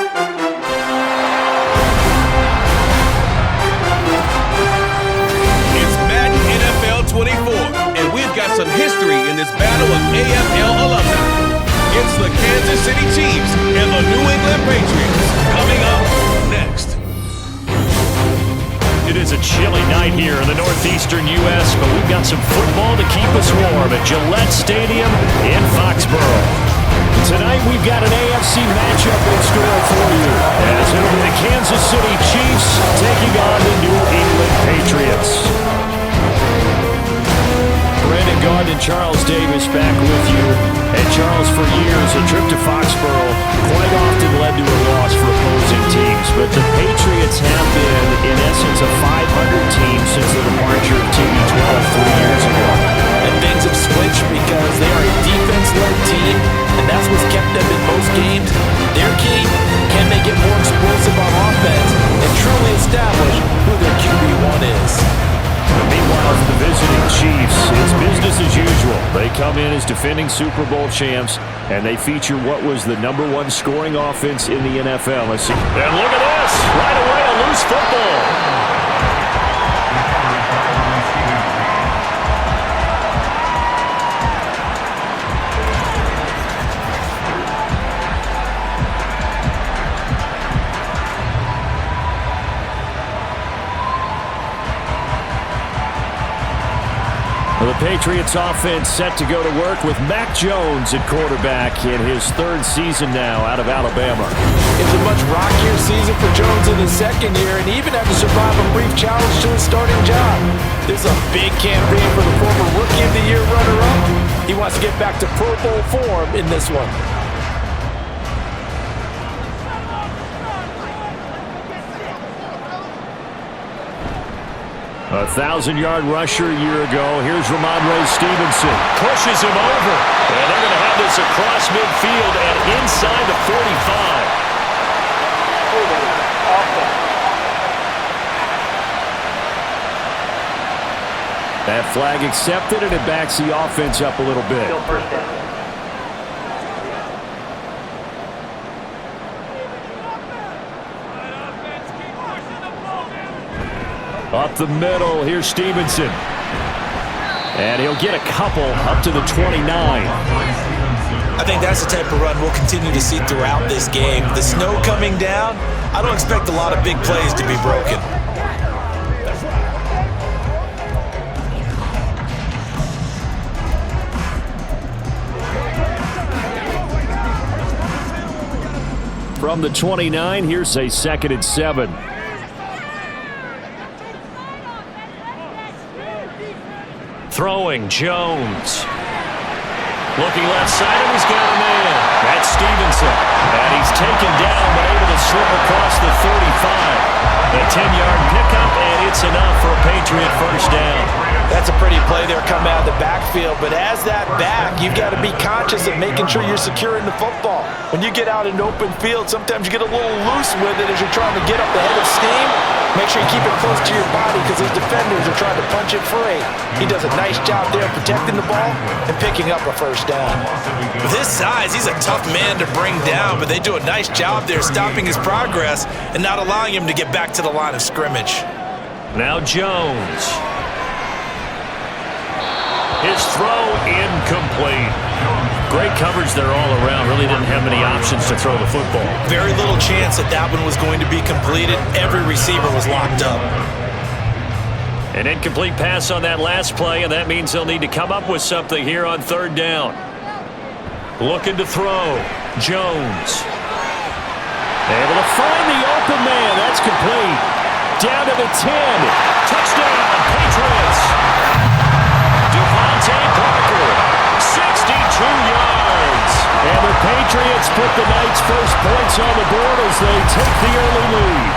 It's Madden NFL 24, and we've got some history in this battle of AFL alumni. It's the Kansas City Chiefs and the New England Patriots coming up next. It is a chilly night here in the northeastern U.S., but we've got some football to keep us warm at Gillette Stadium in Foxborough. Tonight we've got an AFC matchup in store for you, as it'll be the Kansas City Chiefs taking on the New England Patriots. Brandon Gaudin and Charles Davis back with you. And Charles, for years, a trip to Foxborough quite often led to a loss for opposing teams, but the Patriots have been, in essence, a 500 team since the departure of TB12 3 years ago. And things have switched because they are a defense-led team, and that's what's kept them in most games. Their key, can they get more explosive on offense and truly establish who their QB1 is? Meanwhile, for the visiting Chiefs, it's business as usual. They come in as defending Super Bowl champs, and they feature what was the #1 scoring offense in the NFL. Let's see. And look at this. Right away, a loose football. The Patriots offense set to go to work with Mac Jones at quarterback in his third season now out of Alabama. It's a much rockier season for Jones in his second year, and even had to survive a brief challenge to his starting job. This is a big campaign for the former Rookie of the Year runner-up. He wants to get back to Pro Bowl form in this one. A 1,000-yard rusher a year ago. Here's Ramondre Stevenson. Pushes him over. And they're going to have this across midfield and inside the 45. That flag accepted, and it backs the offense up a little bit. Up the middle, here's Stevenson. And he'll get a couple up to the 29. I think that's the type of run we'll continue to see throughout this game. The snow coming down, I don't expect a lot of big plays to be broken. From the 29, here's a 2nd and 7. Throwing, Jones. Looking left side, and he's got a man. That's Stevenson. And he's taken down, but able to slip across the 35. The 10-yard pickup, and it's enough for a Patriot first down. That's a pretty play there coming out of the backfield, but as that back, you've got to be conscious of making sure you're securing the football. When you get out in open field, sometimes you get a little loose with it as you're trying to get up the head of steam. Make sure you keep it close to your body because those defenders are trying to punch it free. He does a nice job there protecting the ball and picking up a first down. With his size, he's a tough man to bring down, but they do a nice job there stopping his progress and not allowing him to get back to the line of scrimmage. Now Jones. His throw incomplete. Great coverage there all around. Really didn't have many options to throw the football. Very little chance that that one was going to be completed. Every receiver was locked up. An incomplete pass on that last play, and that means they'll need to come up with something here on 3rd down. Looking to throw. Jones. Able to find the open man. That's complete. Down to the 10. Touchdown, Patriots. Devontae Parker, 62 yards. And the Patriots put the night's first points on the board as they take the early lead.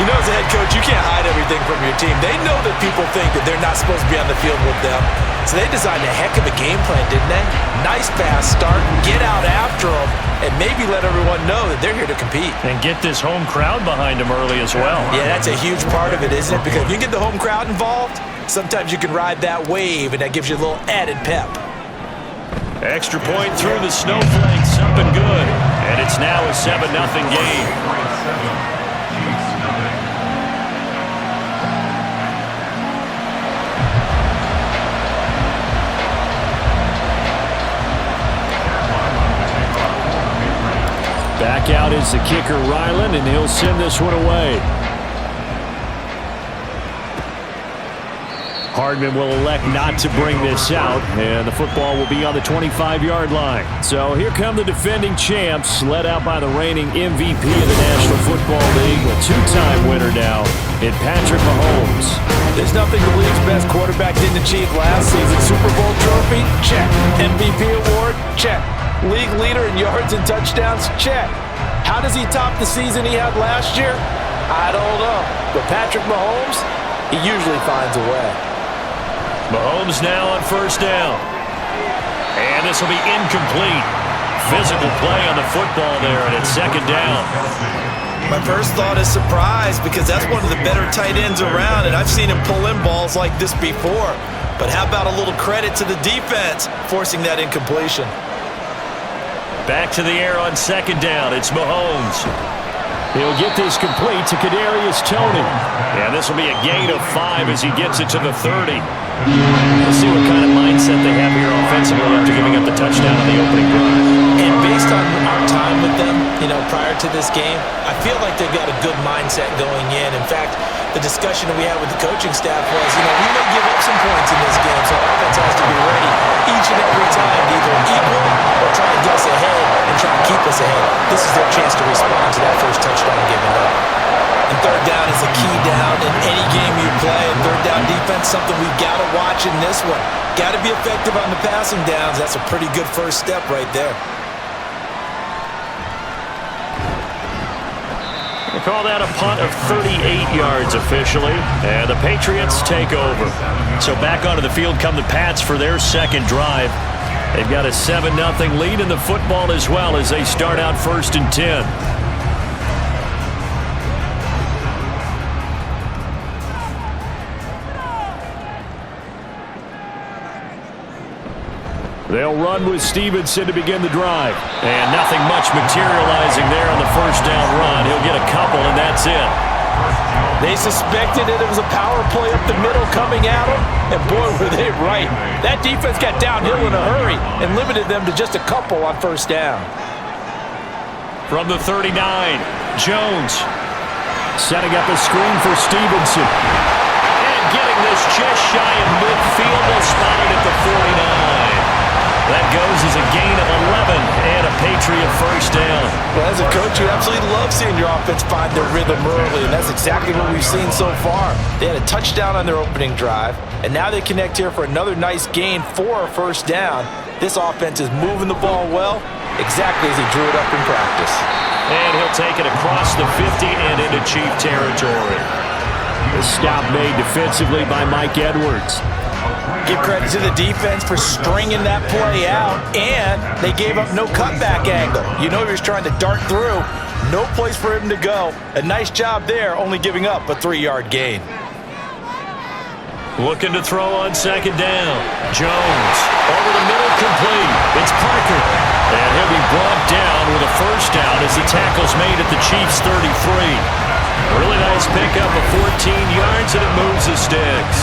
You know, as a head coach, you can't hide everything from your team. They know that people think that they're not supposed to be on the field with them. So they designed a heck of a game plan, didn't they? Nice fast start, get out after them, and maybe let everyone know that they're here to compete. And get this home crowd behind them early as well. Yeah, that's a huge part of it, isn't it? Because if you get the home crowd involved, sometimes you can ride that wave, and that gives you a little added pep. Extra point through the snowflakes, up and good. a 7-0 game. Back out is the kicker, Ryland, and he'll send this one away. Hardman will elect not to bring this out, and the football will be on the 25-yard line. So here come the defending champs, led out by the reigning MVP of the National Football League, a two-time winner now in Patrick Mahomes. There's nothing the league's best quarterback didn't achieve last season. Super Bowl trophy? Check. MVP award? Check. League leader in yards and touchdowns? Check. How does he top the season he had last year? I don't know. But Patrick Mahomes, he usually finds a way. Mahomes now on first down. And this will be incomplete. Physical play on the football there, and it's second down. My first thought is surprise, because that's one of the better tight ends around, and I've seen him pull in balls like this before. But how about a little credit to the defense forcing that incompletion? Back to the air on second down. It's Mahomes. He'll get this complete to Kadarius Toney. And this will be a gain of 5 as he gets it to the 30. We'll see what kind of mindset they have here offensively after giving up the touchdown on the opening drive. And based on our time with them, prior to this game, I feel like they've got a good mindset going in. In fact, the discussion that we had with the coaching staff was, we may give up some points in this game, so our offense has to be ready each and every time to either equal or try and get us ahead and try and keep us ahead. This is their chance to respond to that first touchdown given up. And third down is a key down in any game you play. And third down defense, something we've got to watch in this one. Got to be effective on the passing downs. That's a pretty good first step right there. They call that a punt of 38 yards officially, and the Patriots take over. So back onto the field come the Pats for their second drive. They've got a 7-0 lead in the football as well as they start out first and 10. They'll run with Stevenson to begin the drive. And nothing much materializing there on the first down run. He'll get a couple, and that's it. They suspected it was a power play up the middle coming at them, and boy, were they right. That defense got downhill in a hurry and limited them to just a couple on first down. From the 39, Jones setting up a screen for Stevenson. And getting this just shy of midfield, they'll spot it at the 49. That goes as a gain of 11 and a Patriot first down. Well, as a coach, you absolutely love seeing your offense find their rhythm early, and that's exactly what we've seen so far. They had a touchdown on their opening drive, and now they connect here for another nice gain for a first down. This offense is moving the ball well, exactly as he drew it up in practice. And he'll take it across the 50 and into Chief territory. The stop made defensively by Mike Edwards. Give credit to the defense for stringing that play out, and they gave up no cutback angle. He was trying to dart through. No place for him to go. A nice job there, only giving up a 3-yard gain. Looking to throw on second down. Jones over the middle, complete. It's Parker. And he'll be brought down with a first down as the tackle's made at the Chiefs' 33. Really nice pickup of 14 yards, and it moves the sticks.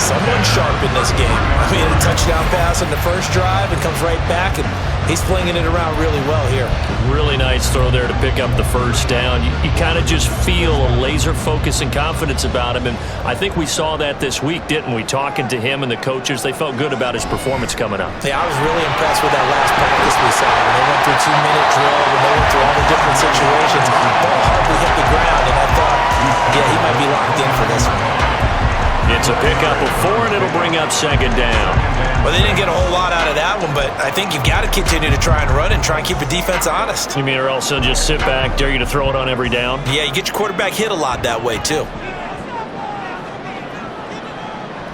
Someone sharp in this game. A touchdown pass on the first drive and comes right back, and he's flinging it around really well here. Really nice throw there to pick up the first down. You kind of just feel a laser focus and confidence about him, and I think we saw that this week, didn't we? Talking to him and the coaches, they felt good about his performance coming up. Yeah, I was really impressed with that last practice we saw. When they went through 2-minute drill, when they went through all the different situations, ball hardly hit the ground, and I thought, yeah, he might be locked in for this one. It's a pickup of 4, and it'll bring up second down. Well, they didn't get a whole lot out of that one, but I think you've got to continue to try and run and try and keep the defense honest. You mean, or else they'll just sit back, dare you to throw it on every down? Yeah, you get your quarterback hit a lot that way, too.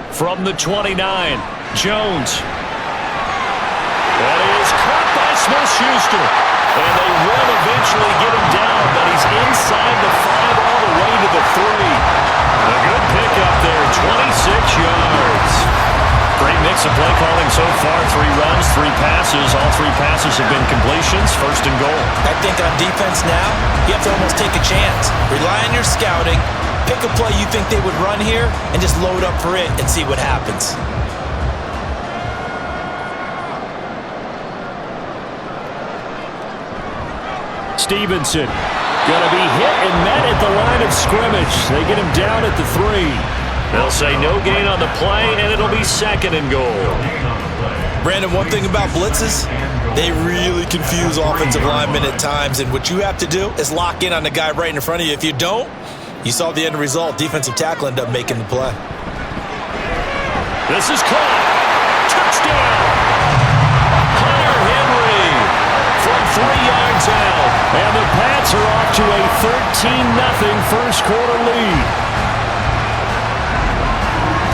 From the 29, Jones. That is caught by Smith-Schuster. And they will eventually get him down, but he's inside the 5 all the way to the 3. A good pickup there, 26 yards. Great mix of play calling so far. 3 runs, 3 passes. All 3 passes have been completions. First and goal. I think on defense now, you have to almost take a chance. Rely on your scouting. Pick a play you think they would run here and just load up for it and see what happens. Stevenson going to be hit and met at the line of scrimmage. They get him down at the 3. They'll say no gain on the play, and it'll be second and goal. Brandon, one thing about blitzes, they really confuse offensive linemen at times, and what you have to do is lock in on the guy right in front of you. If you don't, you saw the end result. Defensive tackle ended up making the play. This is caught. Touchdown. Hunter Henry from 3 yards out. And the Pats are off to a 13-0 first quarter lead.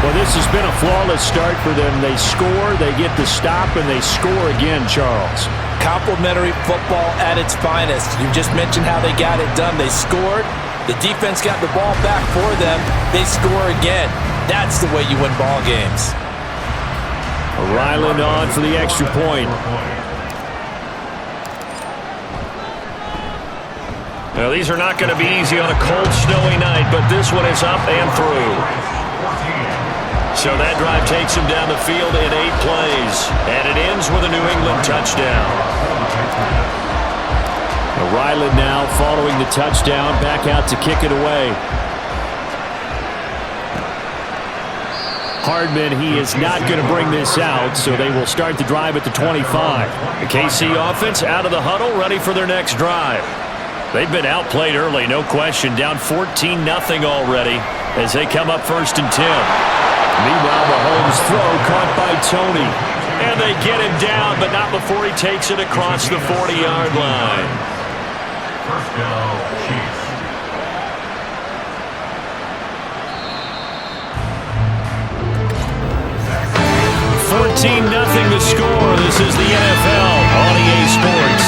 Well, this has been a flawless start for them. They score, they get the stop, and they score again, Charles. Complimentary football at its finest. You just mentioned how they got it done. They scored. The defense got the ball back for them. They score again. That's the way you win ball games. Ryland on for the extra point. Now, these are not going to be easy on a cold, snowy night, but this one is up and through. So that drive takes him down the field in 8 plays, and it ends with a New England touchdown. Ryland now following the touchdown, back out to kick it away. Hardman, he is not going to bring this out, so they will start the drive at the 25. The KC offense out of the huddle, ready for their next drive. They've been outplayed early, no question, down 14-0 already as they come up 1st and 10. Meanwhile, Mahomes' throw caught by Tony. And they get him down, but not before he takes it across the 40-yard line. First down, Chiefs. 14-0 the score. This is the NFL on EA Sports.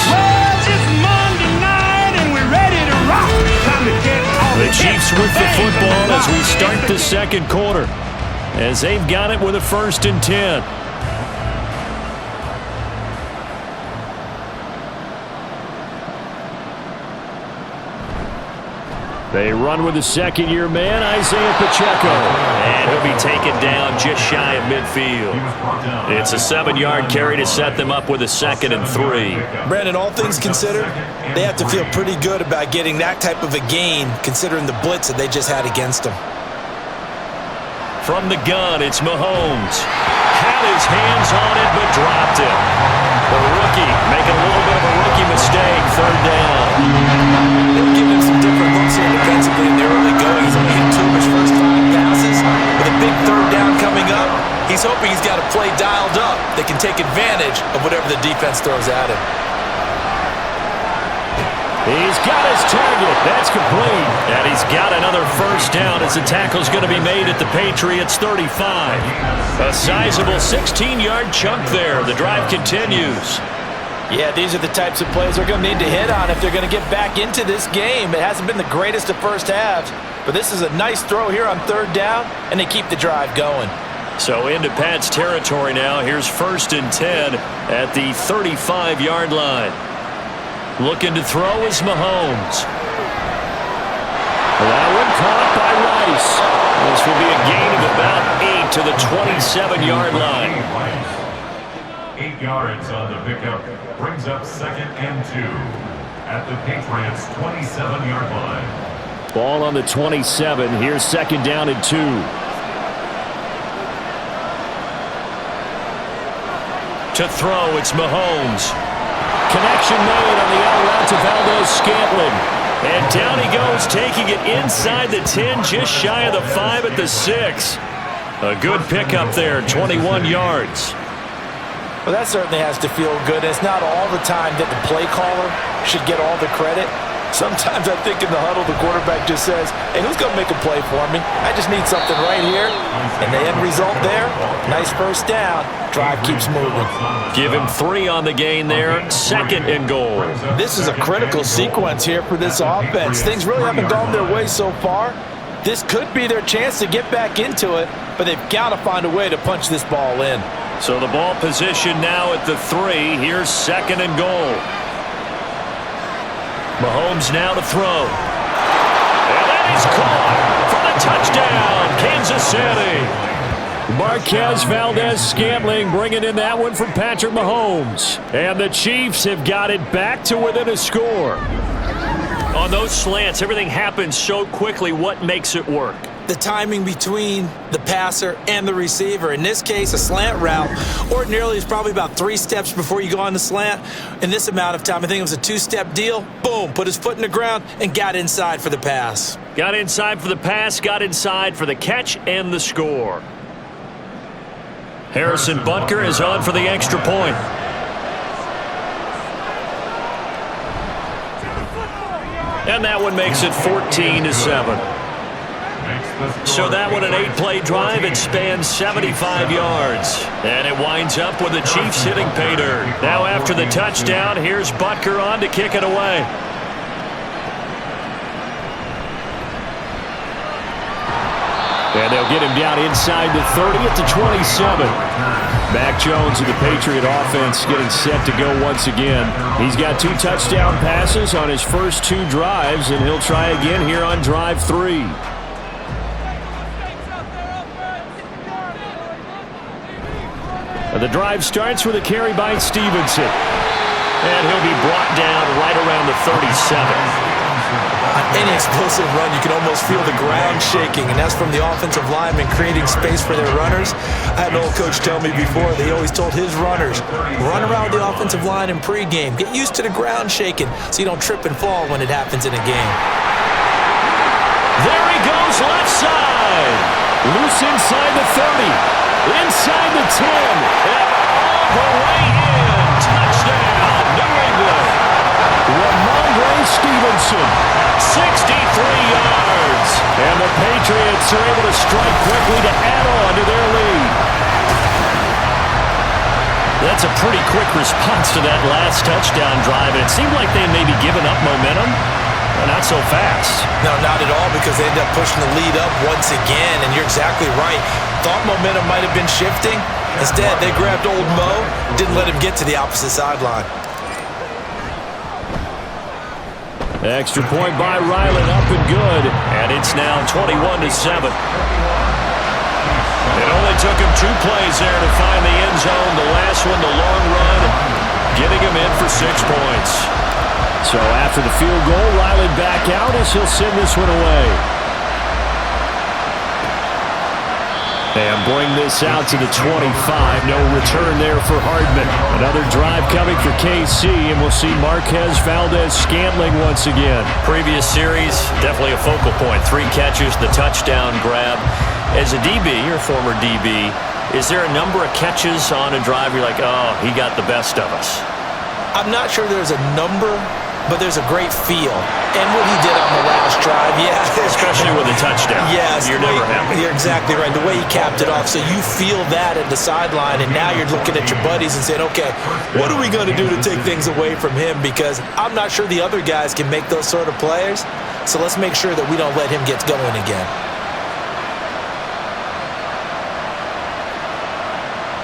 The Chiefs with the football as we start the second quarter, as they've got it with a 1st and 10. They run with the second-year man, Isaiah Pacheco. And he'll be taken down just shy of midfield. It's a 7-yard carry to set them up with a 2nd and 3. Brandon, all things considered, they have to feel pretty good about getting that type of a gain, considering the blitz that they just had against them. From the gun, it's Mahomes. Had his hands on it, but dropped it. The rookie making a little bit of a rookie mistake, 3rd down. They'll give him some different looks here defensively in the early going. He's only hit 2 of his first 5 passes. With a big 3rd down coming up, he's hoping he's got a play dialed up that can take advantage of whatever the defense throws at him. He's got his target. That's complete. And he's got another 1st down as the tackle's going to be made at the Patriots' 35. A sizable 16-yard chunk there. The drive continues. Yeah, these are the types of plays they're going to need to hit on if they're going to get back into this game. It hasn't been the greatest of first halves, but this is a nice throw here on 3rd down, and they keep the drive going. So into Pat's territory now. Here's 1st and 10 at the 35-yard line. Looking to throw is Mahomes. That one caught by Rice. This will be a gain of about 8 to the 27-yard line. 8 yards on the pickup. Brings up 2nd and 2 at the Patriots' 27-yard line. Ball on the 27. Here's 2nd down and 2. To throw, it's Mahomes. Connection made on the out route to Valdez-Scantling. And down he goes, taking it inside the 10, just shy of the 5 at the 6. A good pickup there, 21 yards. Well, that certainly has to feel good. It's not all the time that the play caller should get all the credit. Sometimes I think in the huddle, the quarterback just says, hey, who's going to make a play for me? I just need something right here. And the end result there, nice 1st down. Drive keeps moving. Give him 3 on the gain there. 2nd and goal. This is a critical sequence here for this offense. Things really haven't gone their way so far. This could be their chance to get back into it, but they've got to find a way to punch this ball in. So the ball position now at the 3. Here's 2nd and goal. Mahomes now to throw. And that is caught for the touchdown, Kansas City. Marquez Valdez-Scantling bringing in that one from Patrick Mahomes. And the Chiefs have got it back to within a score. On those slants, everything happens so quickly. What makes it work? The timing between the passer and the receiver. In this case, a slant route ordinarily is probably about 3 steps before you go on the slant. In this amount of time, I think it was a 2-step deal. Boom, put his foot in the ground and got inside for the pass. Got inside for the pass, got inside for the catch and the score. Harrison Butker is on for the extra point. And that one makes it 14-7. So that one an 8-play drive. It spans 75 yards. And it winds up with the Chiefs hitting pay dirt. Now after the touchdown, here's Butker on to kick it away. And they'll get him down inside the 30 at the 27. Mac Jones of the Patriot offense getting set to go once again. He's got 2 touchdown passes on his first 2 drives, and he'll try again here on drive 3. And the drive starts with a carry by Stevenson. And he'll be brought down right around the 37. Any explosive run, you can almost feel the ground shaking, and that's from the offensive linemen creating space for their runners. I had an old coach tell me before, they always told his runners, run around the offensive line in pregame. Get used to the ground shaking so you don't trip and fall when it happens in a game. There he goes, left side. Loose inside the 30. Inside the 10. And all the way in. Touchdown, New England. Ramondre Stevenson, 63 yards. And the Patriots are able to strike quickly to add on to their lead. That's a pretty quick response to that last touchdown drive. And it seemed like they may be giving up momentum. Well, not so fast. No, not at all, because they ended up pushing the lead up once again, and you're exactly right. Thought momentum might have been shifting. Instead, they grabbed old Mo, didn't let him get to the opposite sideline. Extra point by Ryland, up and good. And it's now 21-7. It only took him 2 plays there to find the end zone. The last one, the long run, getting him in for 6 points. So after the field goal, Ryland back out as he'll send this one away. And bring this out to the 25. No return there for Hardman. Another drive coming for KC, and we'll see Marquez Valdez-Scantling once again. Previous series, definitely a focal point. 3 catches, the touchdown grab. As a DB, you're a former DB, is there a number of catches on a drive you're like, oh, he got the best of us? I'm not sure there's a number, but there's a great feel. And what he did on the last drive, yeah. Especially with a touchdown. Yes. You're never happy. You're exactly right. The way he capped it off, so you feel that at the sideline, and now you're looking at your buddies and saying, okay, what are we going to do to take things away from him? Because I'm not sure the other guys can make those sort of players, so let's make sure that we don't let him get going again.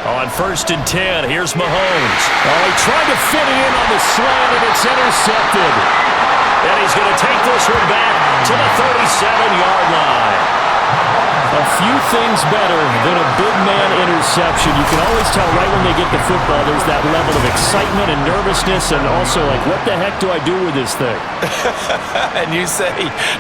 On 1st and 10, here's Mahomes. Oh, he tried to fit it in on the slant, and it's intercepted. And he's going to take this one back to the 37-yard line. A few things better than a big man interception. You can always tell right when they get the football, there's that level of excitement and nervousness, and also like, what the heck do I do with this thing? And you say,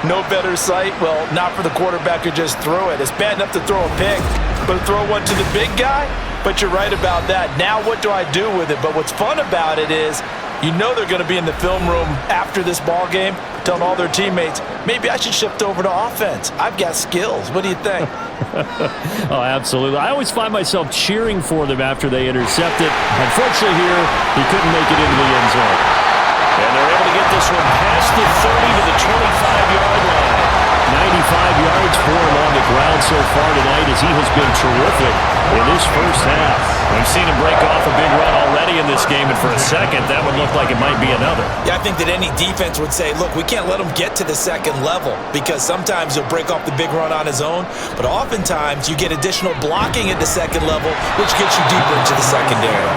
no better sight? Well, not for the quarterback who just threw it. It's bad enough to throw a pick, but to throw one to the big guy? But you're right about that. Now what do I do with it? But what's fun about it is, you know they're going to be in the film room after this ball game telling all their teammates, maybe I should shift over to offense. I've got skills. What do you think? Oh, absolutely. I always find myself cheering for them after they intercept it. Unfortunately here, he couldn't make it into the end zone. And they're able to get this one past the 30 to the 25-yard line. 95 yards for him on the ground so far tonight as he has been terrific in this first half. We've seen him break off a big run already in this game, and for a second, that would look like it might be another. Yeah, I think that any defense would say, look, we can't let him get to the second level because sometimes he'll break off the big run on his own, but oftentimes you get additional blocking at the second level, which gets you deeper into the secondary.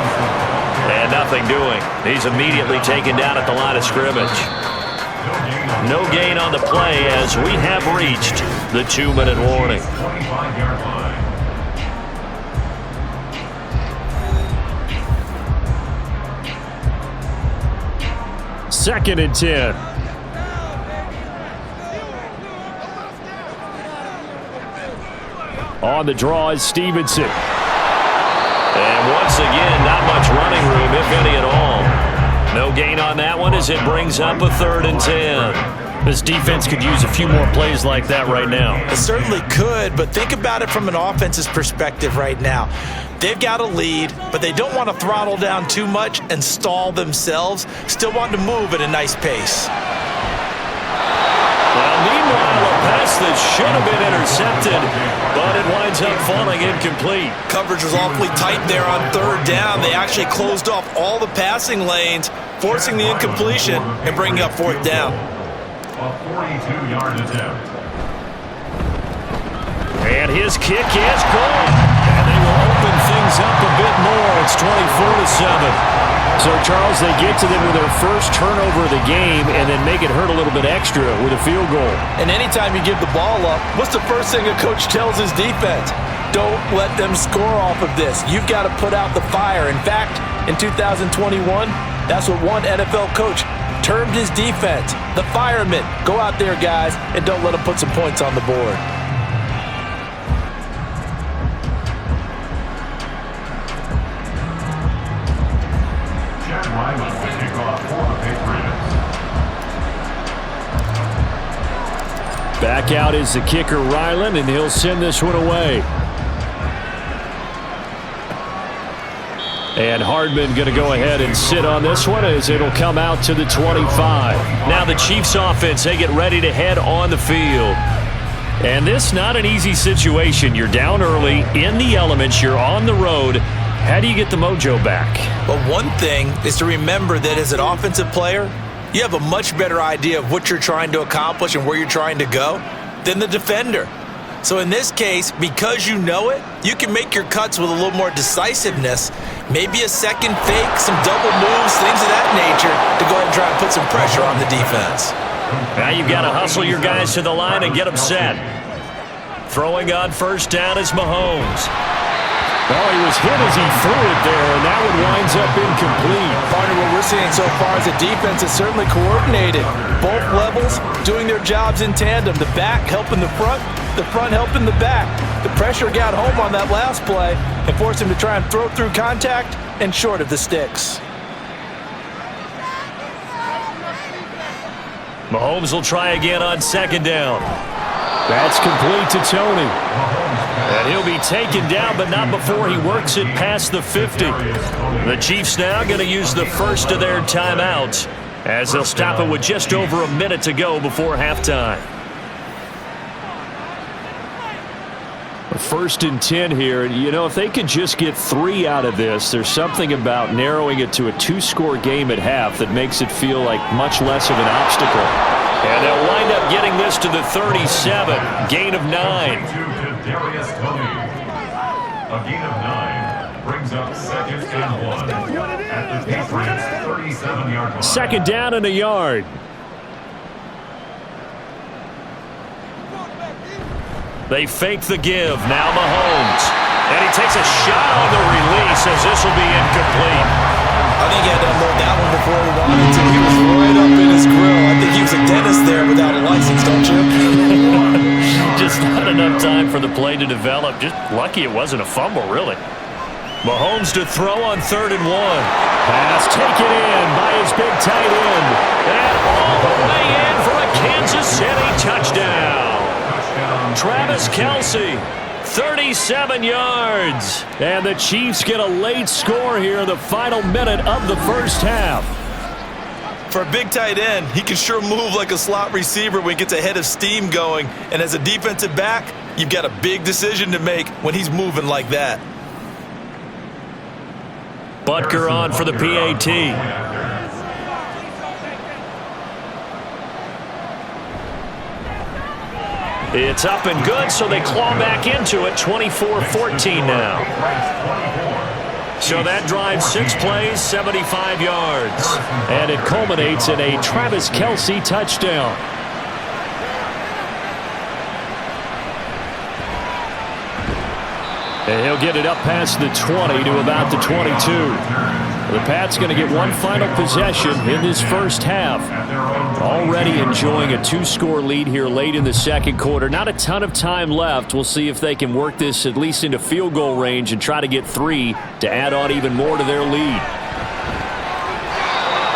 And nothing doing. He's immediately taken down at the line of scrimmage. No gain on the play as we have reached the 2-minute warning. 25-yard line. Second and 10. On the draw is Stevenson. And once again, not much running room, if any at all. No gain on that one as it brings up a 3rd and 10. This defense could use a few more plays like that right now. It certainly could, but think about it from an offense's perspective right now. They've got a lead, but they don't want to throttle down too much and stall themselves. Still want to move at a nice pace. Well, meanwhile, a pass that should have been intercepted, but it winds up falling incomplete. Coverage was awfully tight there on 3rd down. They actually closed off all the passing lanes, forcing the incompletion and bringing up 4th down. A 42-yard attempt. And his kick is good. And they will open things up a bit more. It's 24-7. So, Charles, they get to them with their first turnover of the game and then make it hurt a little bit extra with a field goal. And anytime you give the ball up, what's the first thing a coach tells his defense? Don't let them score off of this. You've got to put out the fire. In fact, in 2021, that's what one NFL coach termed his defense, the firemen. Go out there, guys, and don't let them put some points on the board. Back out is the kicker, Ryland, and he'll send this one away. And Hardman going to go ahead and sit on this one as it'll come out to the 25. Now the Chiefs offense, they get ready to head on the field. And this not an easy situation. You're down early, in the elements, you're on the road. How do you get the mojo back? Well, one thing is to remember that as an offensive player, you have a much better idea of what you're trying to accomplish and where you're trying to go than the defender. So in this case, because you know it, you can make your cuts with a little more decisiveness, maybe a second fake, some double moves, things of that nature to go ahead and try and put some pressure on the defense. Now you've got to hustle your guys to the line and get them set. Throwing on 1st down is Mahomes. Oh, he was hit as he threw it there, and that one winds up incomplete. Partner, what we're seeing so far is the defense is certainly coordinated. Both levels doing their jobs in tandem. The back helping the front helping the back. The pressure got home on that last play and forced him to try and throw through contact and short of the sticks. Mahomes will try again on 2nd down. That's complete to Tony. And he'll be taken down, but not before he works it past the 50. The Chiefs now going to use the first of their timeouts as they'll stop it with just over a minute to go before halftime. 1st and 10 here. You know, if they could just get 3 out of this, there's something about narrowing it to a 2-score game at half that makes it feel like much less of an obstacle. And they'll wind up getting this to the 37. Gain of 9. A gain of 9 brings up 2nd and 1 at the Patriots 37-yard line. 2nd down and a yard. They fake the give. Now Mahomes. And he takes a shot on the release as this will be incomplete. I think he had to unload that one before he wanted to. He was right up in his grill. I think he was a dentist there without a license, don't you? Just not enough time for the play to develop. Just lucky it wasn't a fumble, really. Mahomes to throw on 3rd and 1. Pass taken in by his big tight end. And all the way in for a Kansas City touchdown. Travis Kelce, 37 yards. And the Chiefs get a late score here in the final minute of the first half. For a big tight end, he can sure move like a slot receiver when he gets a head of steam going. And as a defensive back, You've got a big decision to make when he's moving like that. Butker on for the PAT. It's up and good, so they claw back into it, 24-14 now. So that drives 6 plays, 75 yards. And it culminates in a Travis Kelce touchdown. And he'll get it up past the 20 to about the 22. The Pats going to get one final possession in this first half. Already enjoying a 2-score lead here late in the second quarter. Not a ton of time left. We'll see if they can work this at least into field goal range and try to get 3 to add on even more to their lead.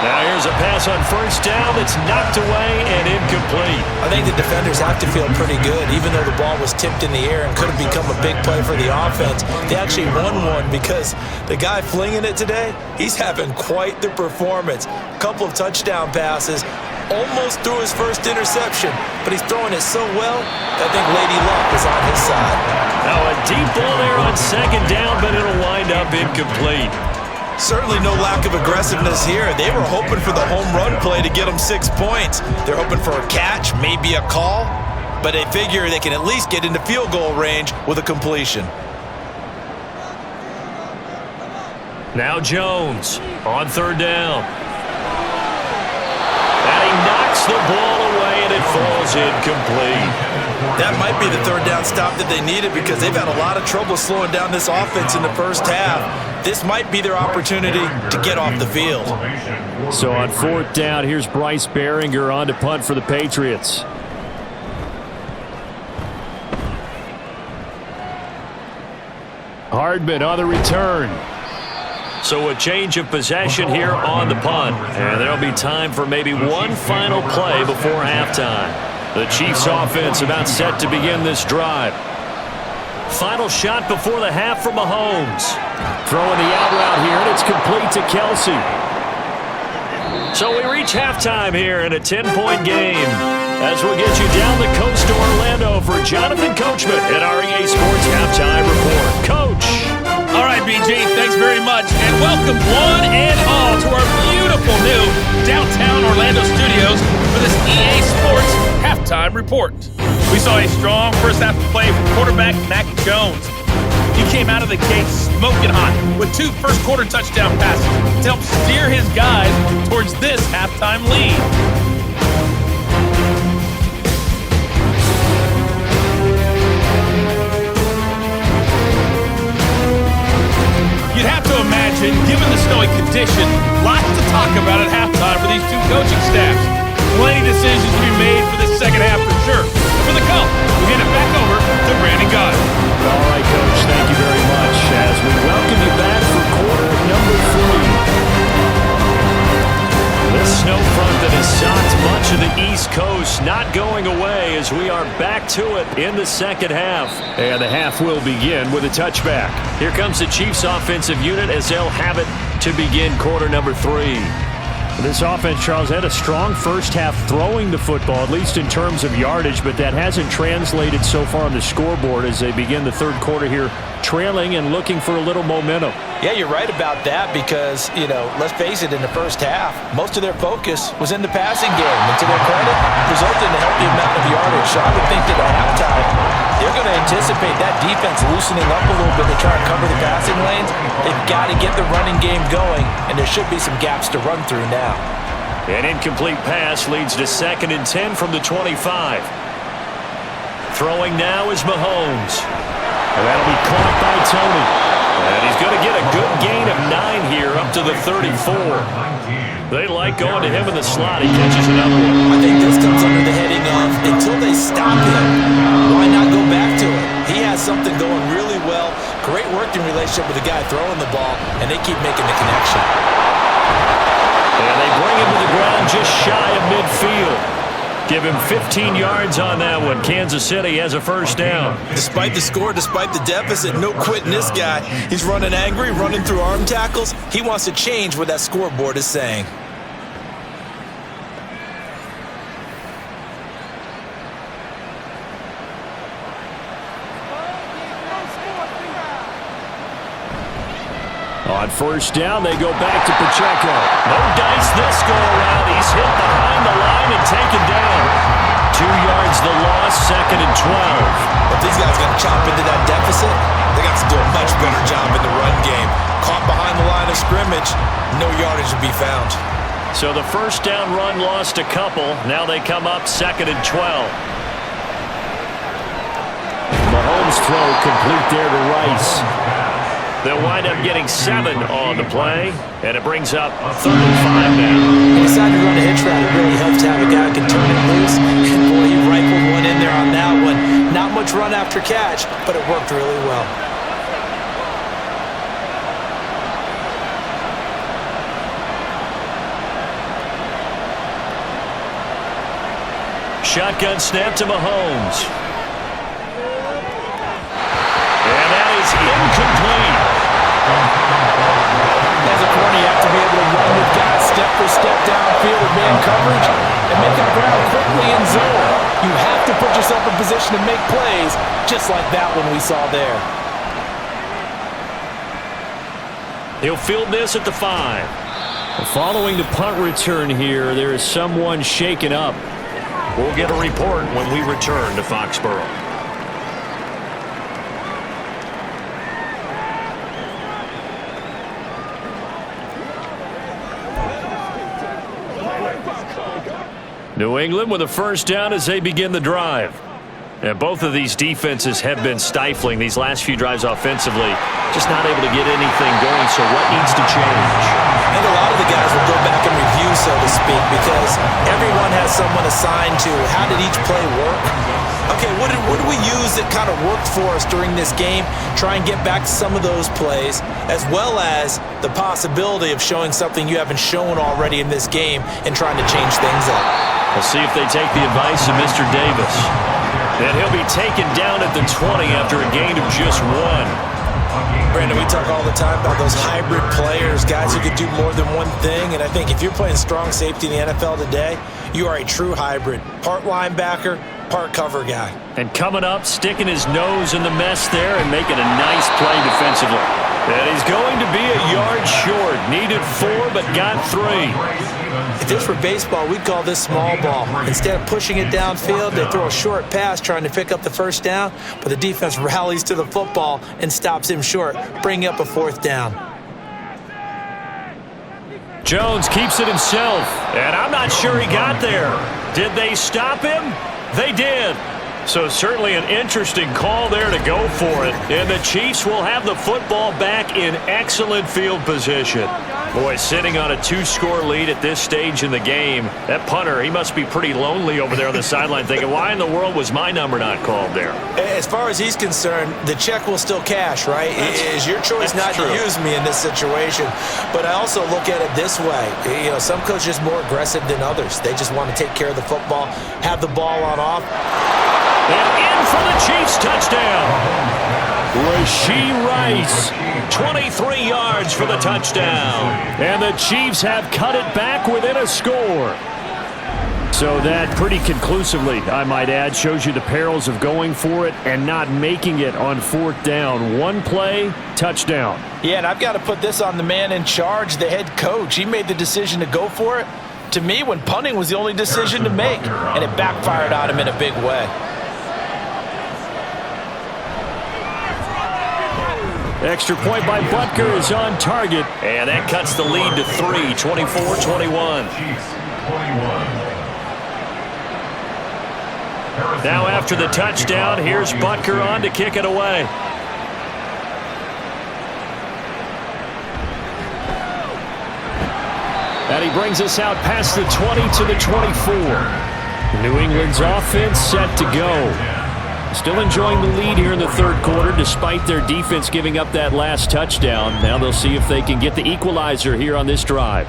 Now here's a pass on first down that's knocked away and incomplete. I think the defenders have to feel pretty good. Even though the ball was tipped in the air and could have become a big play for the offense, they actually won one because the guy flinging it today, he's having quite the performance. A couple of touchdown passes, almost threw his first interception, but he's throwing it so well, I think Lady Luck is on his side. Now a deep ball there on second down, but it'll wind up incomplete. Certainly no lack of aggressiveness here. They were hoping for the home run play to get them 6 points. They're hoping for a catch, maybe a call, but they figure they can at least get into field goal range with a completion. Now Jones on third down. And he knocks the ball away, and it falls incomplete. That might be the third down stop that they needed because they've had a lot of trouble slowing down this offense in the first half. This might be their opportunity to get off the field. So on fourth down, here's Bryce Behringer on to punt for the Patriots. Hardman on the return. So a change of possession here on the punt. And there'll be time for maybe one final play before halftime. The Chiefs offense about set to begin this drive. Final shot before the half from Mahomes. Throwing the out route here, and it's complete to Kelce. So we reach halftime here in a 10-point game. As we'll get you down the coast to Orlando for Jonathan Coachman at our EA Sports Halftime Report. Coach. All right, BJ, thanks very much. And welcome one and all to our beautiful new downtown Orlando studios for this EA Sports Halftime Report. We saw a strong first half of play from quarterback Mac Jones. He came out of the gate smoking hot with 2 first-quarter touchdown passes to help steer his guys towards this halftime lead. You'd have to imagine, given the snowy condition, lots to talk about at halftime for these 2 coaching staffs. Plenty of decisions to be made for this second half for sure. For the call, we hand it back over to Brandon Gott. All right, Coach, thank you very much as we welcome you back for quarter number 3. The snow front that has socked much of the East Coast not going away as we are back to it in the second half. And the half will begin with a touchback. Here comes the Chiefs offensive unit as they'll have it to begin quarter number 3. This offense, Charles, had a strong first half throwing the football, at least in terms of yardage, but that hasn't translated so far on the scoreboard as they begin the third quarter here, trailing and looking for a little momentum. Yeah, you're right about that because, let's face it, in the first half, most of their focus was in the passing game. And to their credit, resulted in a healthy amount of yardage. So I would think that at halftime, they're going to anticipate that defense loosening up a little bit to try and cover the passing lanes. They've got to get the running game going, and there should be some gaps to run through now. An incomplete pass leads to 2nd and 10 from the 25. Throwing now is Mahomes. And that'll be caught by Tony. And he's going to get a good gain of 9 here up to the 34. They like going to him in the slot. He catches another one. I think this comes under the heading of until they stop him, why not go back to it? He has something going really well. Great working relationship with the guy throwing the ball, and they keep making the connection. And they bring him to the ground just shy of midfield. Give him 15 yards on that one. Kansas City has a first down. Despite the score, despite the deficit, no quitting this guy. He's running angry, running through arm tackles. He wants to change what that scoreboard is saying. On first down, they go back to Pacheco. No dice this go-around. He's hit behind the line and taken down. 2 yards the loss, 2nd and 12. If these guys are going to chop into that deficit, they got to do a much better job in the run game. Caught behind the line of scrimmage, no yardage to be found. So the first down run lost a couple. Now they come up 2nd and 12. Mahomes' throw complete there to Rice. They'll wind up getting 7 on the play, and it brings up 3rd and 5 now. He decided to run a hitch route. It really helps to have a guy who can turn it loose. And boy, he rifled one in there on that one. Not much run after catch, but it worked really well. Shotgun snap to Mahomes. And that is incomplete. As a corner, you have to be able to run with guys step for step downfield with man coverage and make up ground quickly in zone. You have to put yourself in position to make plays, just like that one we saw there. He'll field this at the 5. Following the punt return here, there is someone shaken up. We'll get a report when we return to Foxborough. New England with a first down as they begin the drive. And both of these defenses have been stifling these last few drives offensively. Just not able to get anything going, so what needs to change? I think a lot of the guys will go back and review, so to speak, because everyone has someone assigned to how did each play work. Okay, what did we use that kind of worked for us during this game? Try and get back to some of those plays, as well as the possibility of showing something you haven't shown already in this game and trying to change things up. We'll see if they take the advice of Mr. Davis. And he'll be taken down at the 20 after a gain of just 1. Brandon, we talk all the time about those hybrid players, guys who could do more than one thing, and I think if you're playing strong safety in the NFL today, you are a true hybrid. Part linebacker, part cover guy. And coming up, sticking his nose in the mess there and making a nice play defensively. And he's going to be a yard short. Needed 4, but got 3. If this were baseball, we'd call this small ball. Instead of pushing it downfield, they throw a short pass trying to pick up the first down, but the defense rallies to the football and stops him short, bringing up a 4th down. Jones keeps it himself, and I'm not sure he got there. Did they stop him? They did. So certainly an interesting call there to go for it. And the Chiefs will have the football back in excellent field position. Boy, sitting on a 2-score lead at this stage in the game, that punter, he must be pretty lonely over there on the sideline thinking, why in the world was my number not called there? As far as he's concerned, the check will still cash, right? It is your choice not to use me in this situation. But I also look at it this way. You know, some coaches are more aggressive than others. They just want to take care of the football, have the ball on off. And in for the Chiefs touchdown. Rashee Rice, 23 yards for the touchdown. And the Chiefs have cut it back within a score. So that pretty conclusively, I might add, shows you the perils of going for it and not making it on 4th down. One play, touchdown. Yeah, and I've got to put this on the man in charge, the head coach. He made the decision to go for it. To me, when punting was the only decision to make, and it backfired on him in a big way. Extra point by Butker is on target, and that cuts the lead to 3, 24-21. Now after the touchdown, here's Butker on to kick it away. And he brings us out past the 20 to the 24. New England's offense set to go. Still enjoying the lead here in the 3rd quarter despite their defense giving up that last touchdown. Now they'll see if they can get the equalizer here on this drive.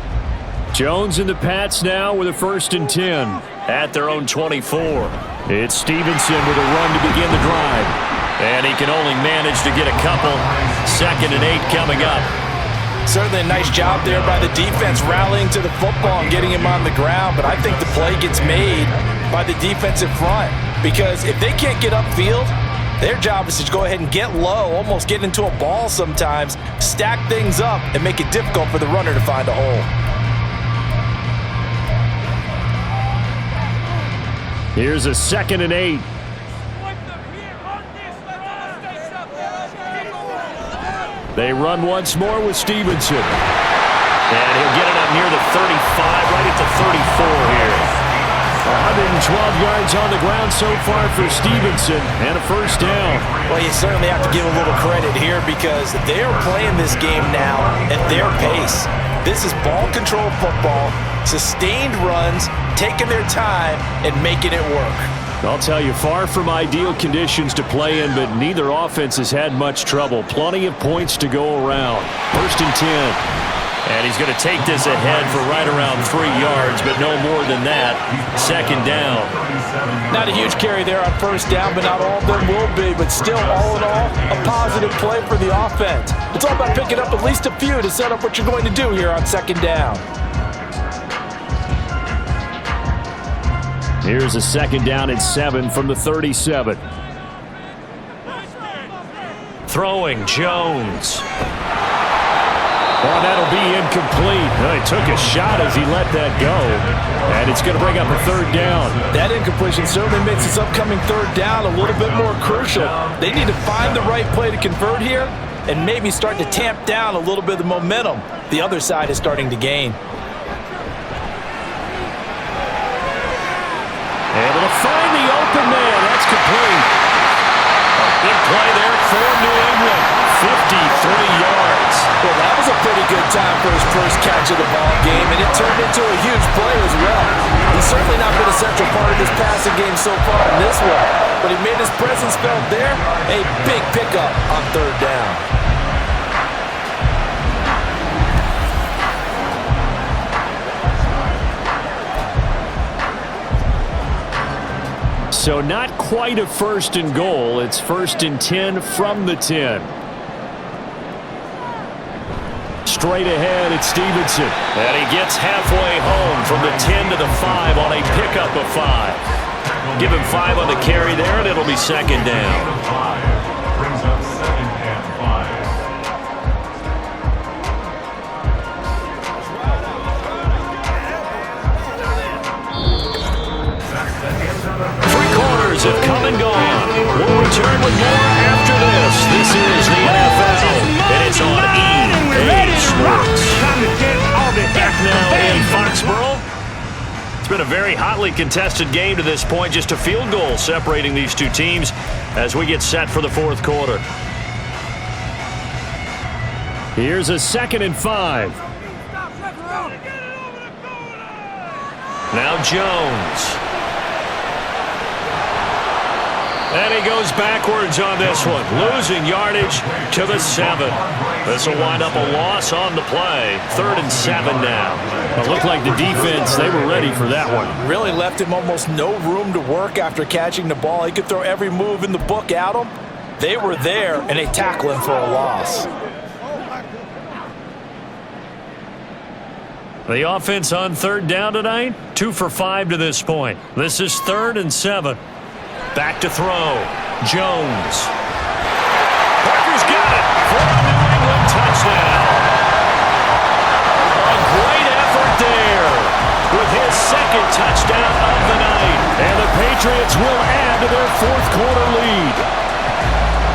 Jones and the Pats now with a 1st and 10 at their own 24. It's Stevenson with a run to begin the drive. And he can only manage to get a couple. 2nd and 8 coming up. Certainly a nice job there by the defense rallying to the football and getting him on the ground, but I think the play gets made by the defensive front. Because if they can't get upfield, Their job is to go ahead and get low, almost get into a ball sometimes, stack things up, and make it difficult for the runner to find a hole. Here's a 2nd and 8. They run once more with Stevenson. And he'll get it up near the 35, right at the 34 here. 112 yards on the ground so far for Stevenson, and a first down. Well, you certainly have to give a little credit here because they're playing this game now at their pace. This is ball control football, sustained runs, taking their time, and making it work. I'll tell you, far from ideal conditions to play in, but neither offense has had much trouble. Plenty of points to go around. 1st and 10. And he's going to take this ahead for right around 3 yards, but no more than that. 2nd down. Not a huge carry there on 1st down, but not all of them will be. But still, all in all, a positive play for the offense. It's all about picking up at least a few to set up what you're going to do here on 2nd down. Here's a 2nd down and 7 from the 37. Throwing, Jones. Oh, that'll be incomplete. Well, he took a shot as he let that go. And it's going to bring up a 3rd down. That incompletion certainly makes this upcoming 3rd down a little bit more crucial. They need to find the right play to convert here and maybe start to tamp down a little bit of the momentum the other side is starting to gain. Able to find the open man. That's complete. Big play there for New England. 53 yards. Well, that was a pretty good time for his first catch of the ball game, and it turned into a huge play as well. He's certainly not been a central part of this passing game so far in this one, but he made his presence felt there. A big pickup on 3rd down. So not quite a 1st and goal. It's 1st and 10 from the 10. Straight ahead, it's Stevenson. And he gets halfway home from the 10 to the 5 on a pickup of 5. Give him 5 on the carry there, and it'll be 2nd down. Brings up 2nd and 5. 3 quarters have come and gone. We'll return with more after this. This is the NFL, and it's on EA Sports. Back now in Foxborough. It's been a very hotly contested game to this point. Just a field goal separating these two teams as we get set for the 4th quarter. Here's a 2nd and 5. Now Jones. And he goes backwards on this one, losing yardage to the 7. This will wind up a loss on the play. 3rd and 7 now. It looked like the defense, they were ready for that one. Really left him almost no room to work after catching the ball. He could throw every move in the book at him. They were there, and they tackle him for a loss. The offense on 3rd down tonight, 2 for 5 to this point. This is 3rd and 7. Back to throw. Jones. Parker's got it for a New England touchdown. A great effort there with his 2nd touchdown of the night. And the Patriots will add to their 4th quarter lead.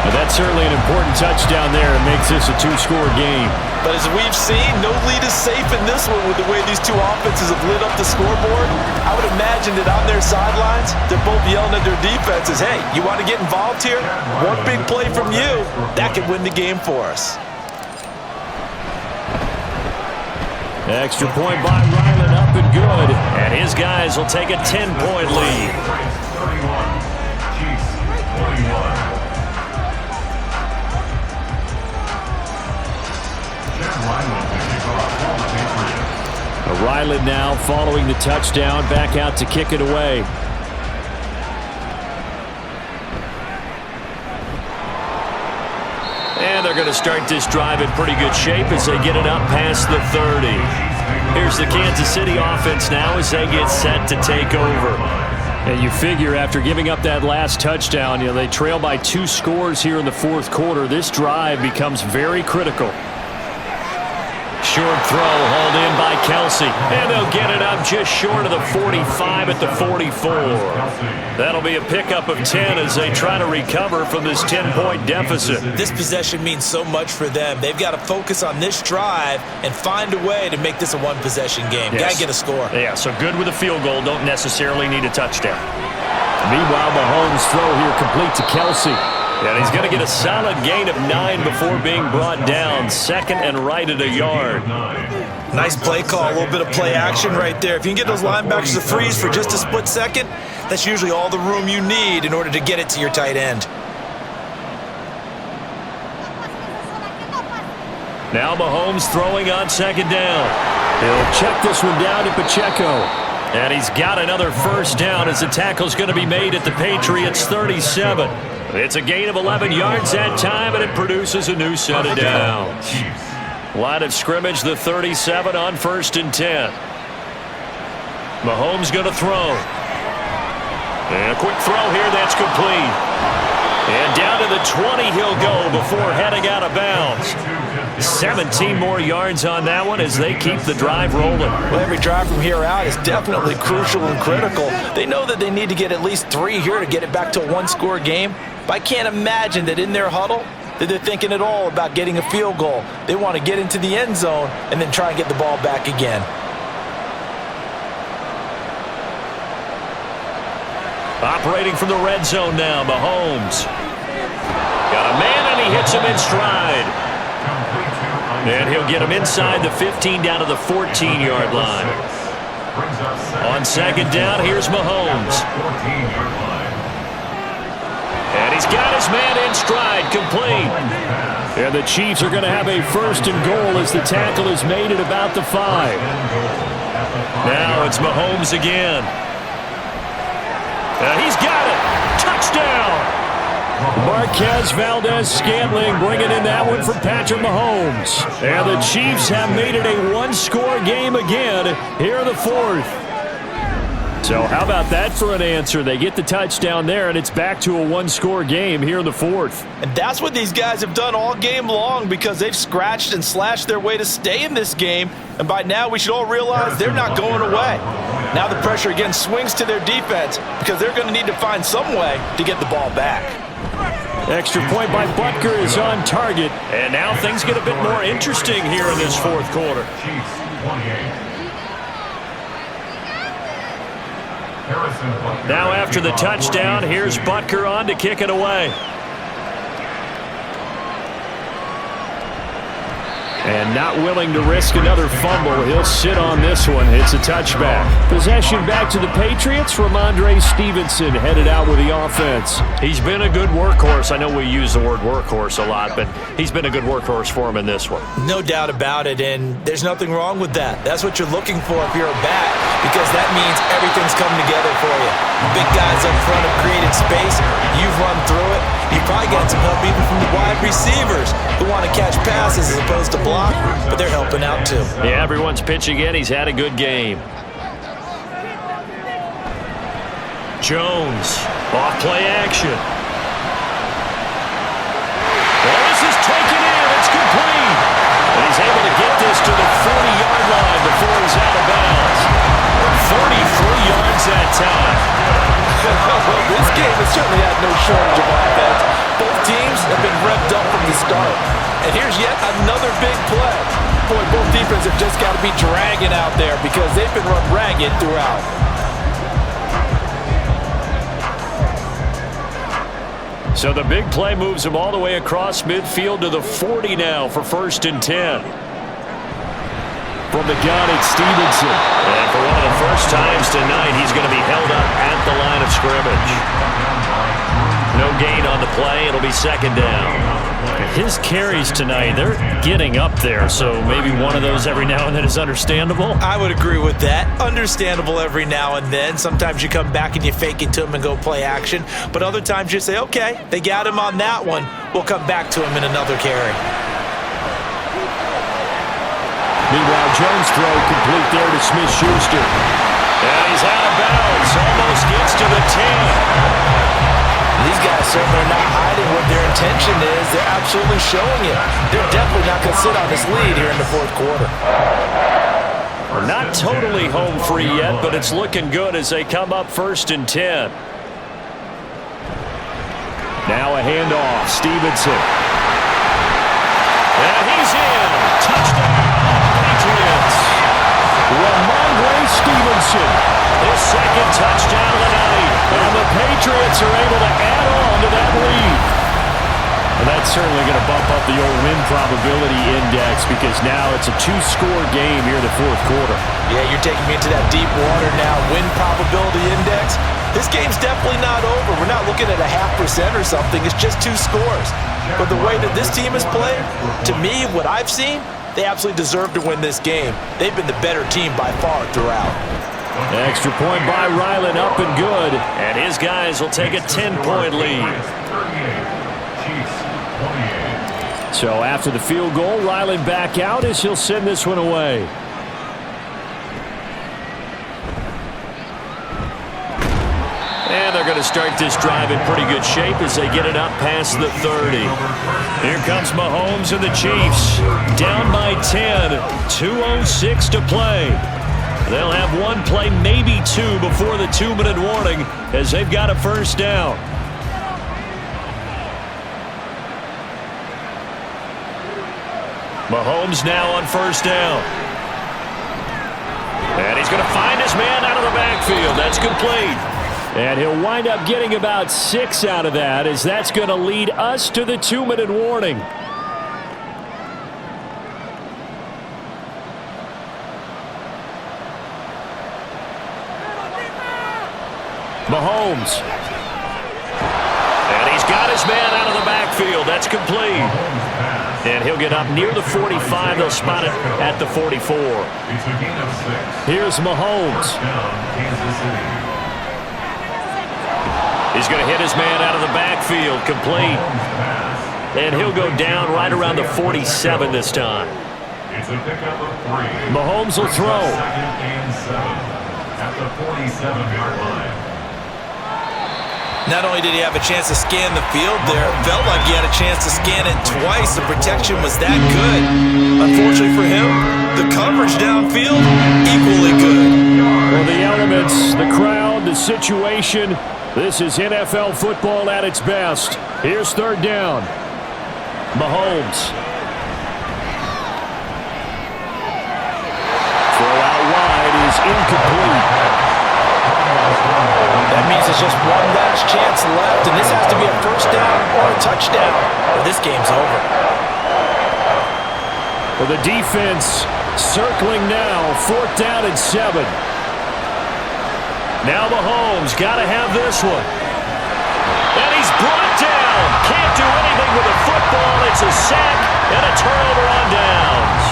Well, that's certainly an important touchdown there. It makes this a 2-score game. But as we've seen, no lead is safe in this one with the way these two offenses have lit up the scoreboard. I would imagine that on their sidelines, they're both yelling at their defenses, hey, you want to get involved here? One big play from you, that could win the game for us. Extra point by Ryland, up and good. And his guys will take a 10-point lead. 31, Chiefs 41. Ryland now following the touchdown, back out to kick it away. And they're going to start this drive in pretty good shape as they get it up past the 30. Here's the Kansas City offense now as they get set to take over. And you figure after giving up that last touchdown, they trail by 2 scores here in the fourth quarter. This drive becomes very critical. Short throw hauled in by Kelsey. And they'll get it up just short of the 45 at the 44. That'll be a pickup of 10 as they try to recover from this 10-point deficit. This possession means so much for them. They've got to focus on this drive and find a way to make this a one-possession game. Yes. Got to get a score. Yeah, so good with a field goal. Don't necessarily need a touchdown. Meanwhile, Mahomes' throw here complete to Kelsey. And he's going to get a solid gain of 9 before being brought down. Second and right at a yard. Nice play call, a little bit of play action right there. If you can get those linebackers to freeze for just a split second, that's usually all the room you need in order to get it to your tight end. Now Mahomes throwing on second down. He'll check this one down to Pacheco. And he's got another first down as the tackle's going to be made at the Patriots 37. It's a gain of 11 yards that time, and it produces a new set of downs. Line of scrimmage, the 37 on 1st and 10. Mahomes going to throw. And a quick throw here, that's complete. And down to the 20 he'll go before heading out of bounds. 17 more yards on that one as they keep the drive rolling. Well, every drive from here out is definitely crucial and critical. They know that they need to get at least 3 here to get it back to a one-score game. But I can't imagine that in their huddle that they're thinking at all about getting a field goal. They want to get into the end zone and then try and get the ball back again. Operating from the red zone now, Mahomes. Got a man and he hits him in stride. And he'll get him inside the 15 down to the 14-yard line. On second down, here's Mahomes. And he's got his man in stride, complete. And the Chiefs are going to have a first and goal as the tackle is made at about the 5. Now it's Mahomes again. And he's got it. Touchdown. Marquez Valdez-Scantling bringing in that one from Patrick Mahomes. And the Chiefs have made it a one-score game again here in the fourth. So how about that for an answer? They get the touchdown there, and it's back to a one-score game here in the fourth. And that's what these guys have done all game long because they've scratched and slashed their way to stay in this game. And by now, we should all realize they're not going away. Now the pressure again swings to their defense because they're going to need to find some way to get the ball back. Extra point by Butker is on target. And now things get a bit more interesting here in this fourth quarter. Now after the touchdown, here's Butker on to kick it away. And not willing to risk another fumble. He'll sit on this one. It's a touchback. Possession back to the Patriots. Ramondre Stevenson headed out with the offense. He's been a good workhorse. I know we use the word workhorse a lot, but he's been a good workhorse for him in this one. No doubt about it, and there's nothing wrong with that. That's what you're looking for if you're a back, because that means everything's coming together for you. Big guys up front have created space. You've run through it. You've probably got some help even from the wide receivers who want to catch passes as opposed to block, but they're helping out too. Yeah, everyone's pitching in. He's had a good game. Jones, off play action. Well, this is taken in. It's complete. And he's able to get this to the 40-yard line before he's out of bounds. 43 yards that time. Well, this game has certainly had no shortage of offense. Both teams have been revved up from the start. And here's yet another big play. Boy, both defenses have just got to be dragging out there because they've been run ragged throughout. So the big play moves him all the way across midfield to the 40 now for 1st and 10. From the gun, it's Stevenson. And for one of the first times tonight, he's going to be held up at the line of scrimmage. No gain on the play. It'll be second down. His carries tonight, they're getting up there, so maybe one of those every now and then is understandable. I would agree with that. Understandable every now and then. Sometimes you come back and you fake it to him and go play action. But other times you say, okay, they got him on that one. We'll come back to him in another carry. Meanwhile, Jones' throw complete there to Smith-Schuster. And he's out of bounds. Almost gets to the certainly not hiding what their intention is. They're absolutely showing it. They're definitely not going to sit on this lead here in the fourth quarter. Not totally home free yet, but it's looking good as they come up 1st and 10. Now a handoff. Stevenson. And he's in. Touchdown, Patriots. Ramondre Stevenson. His second touchdown of the night. And the Patriots are able to add on to that lead. Well, that's certainly going to bump up the old win probability index because now it's a 2-score game here in the fourth quarter. Yeah, you're taking me into that deep water now. Win probability index. This game's definitely not over. We're not looking at a 0.5% or something. It's just 2 scores. But the way that this team has played, to me, what I've seen, they absolutely deserve to win this game. They've been the better team by far throughout. Extra point by Ryland, up and good. And his guys will take a 10-point lead. So after the field goal, Ryland back out as he'll send this one away. And they're going to start this drive in pretty good shape as they get it up past the 30. Here comes Mahomes and the Chiefs. Down by 10. 2:06 to play. They'll have one play, maybe two, before the 2-minute warning as they've got a first down. Mahomes now on first down. And he's going to find his man out of the backfield. That's complete. And he'll wind up getting about 6 out of that as that's going to lead us to the 2-minute warning. Mahomes. And he's got his man out of the backfield. That's complete. And he'll get up near the 45. They'll spot it at the 44. Here's Mahomes. He's going to hit his man out of the backfield. Complete. And he'll go down right around the 47 this time. Mahomes will throw. At the 47-yard line. Not only did he have a chance to scan the field there, it felt like he had a chance to scan it twice. The protection was that good. Unfortunately for him, the coverage downfield, equally good. Well, the elements, the crowd, the situation, this is NFL football at its best. Here's third down. Mahomes. Throw out wide is incomplete. That means there's just one last chance left, and this has to be a first down or a touchdown, or this game's over. Well, the defense circling now, 4th down and 7. Now Mahomes got to have this one. And he's brought down. Can't do anything with the football. It's a sack and a turnover on downs.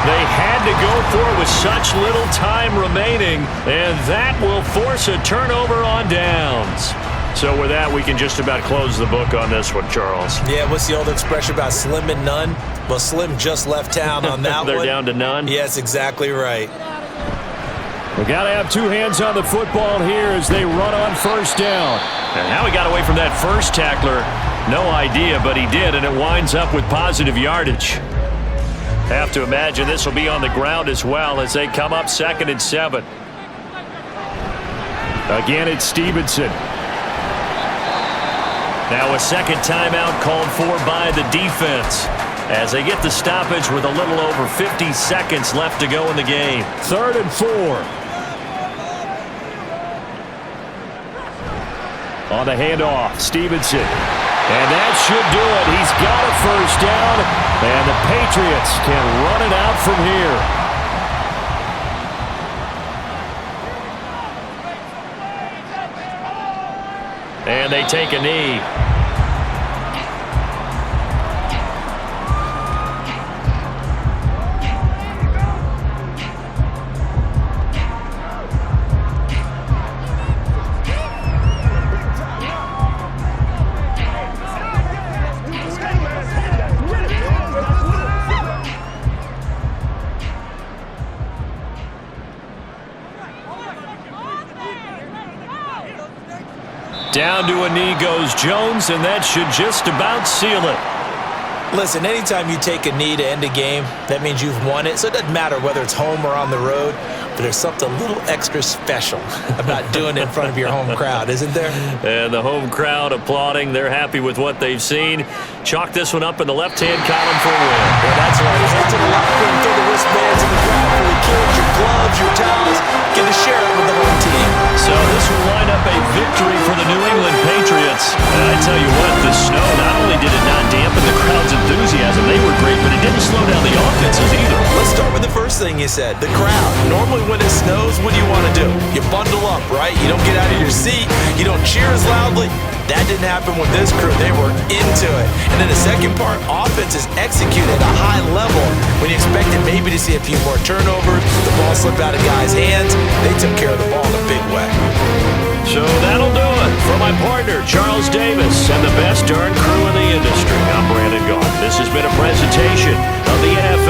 They had to go for it with such little time remaining, and that will force a turnover on downs. So with that, we can just about close the book on this one, Charles. Yeah, what's the old expression about slim and none? Well, Slim just left town on that They're one. down to none? Yes, exactly right. We got to have 2 hands on the football here as they run on first down. And how he got away from that first tackler, no idea, but he did, and it winds up with positive yardage. Have to imagine this will be on the ground as well as they come up 2nd and 7. Again, it's Stevenson. Now a second timeout called for by the defense as they get the stoppage with a little over 50 seconds left to go in the game. 3rd and 4. On the handoff, Stevenson. And that should do it. He's got a first down, and the Patriots can run it out from here. And they take a knee. Down to a knee goes Jones, and that should just about seal it. Listen, anytime you take a knee to end a game, that means you've won it. So it doesn't matter whether it's home or on the road, but there's something a little extra special about doing it in front of your home crowd, isn't there? And the home crowd applauding. They're happy with what they've seen. Chalk this one up in the left-hand column for a win. Yeah, that's right. Head to the locker room, throw the wristbands in the crowd for the kids, your gloves, your towels. Get to share it with the home team. So this will line up a victory for the New England Patriots. And I tell you what, the snow, not only did it not dampen the crowd's enthusiasm, they were great, but it didn't slow down the offenses either. Let's start with the first thing you said, the crowd. Normally when it snows, what do you want to do? You bundle up, right? You don't get out of your seat. You don't cheer as loudly. That didn't happen with this crew. They were into it. And then the second part, offense is executed at a high level. When you expected maybe to see a few more turnovers, the ball slipped out of guys' hands, they took care of the ball in a big way. So that'll do it. For my partner, Charles Davis, and the best darn crew in the industry, I'm Brandon Gaughan. This has been a presentation of the NFL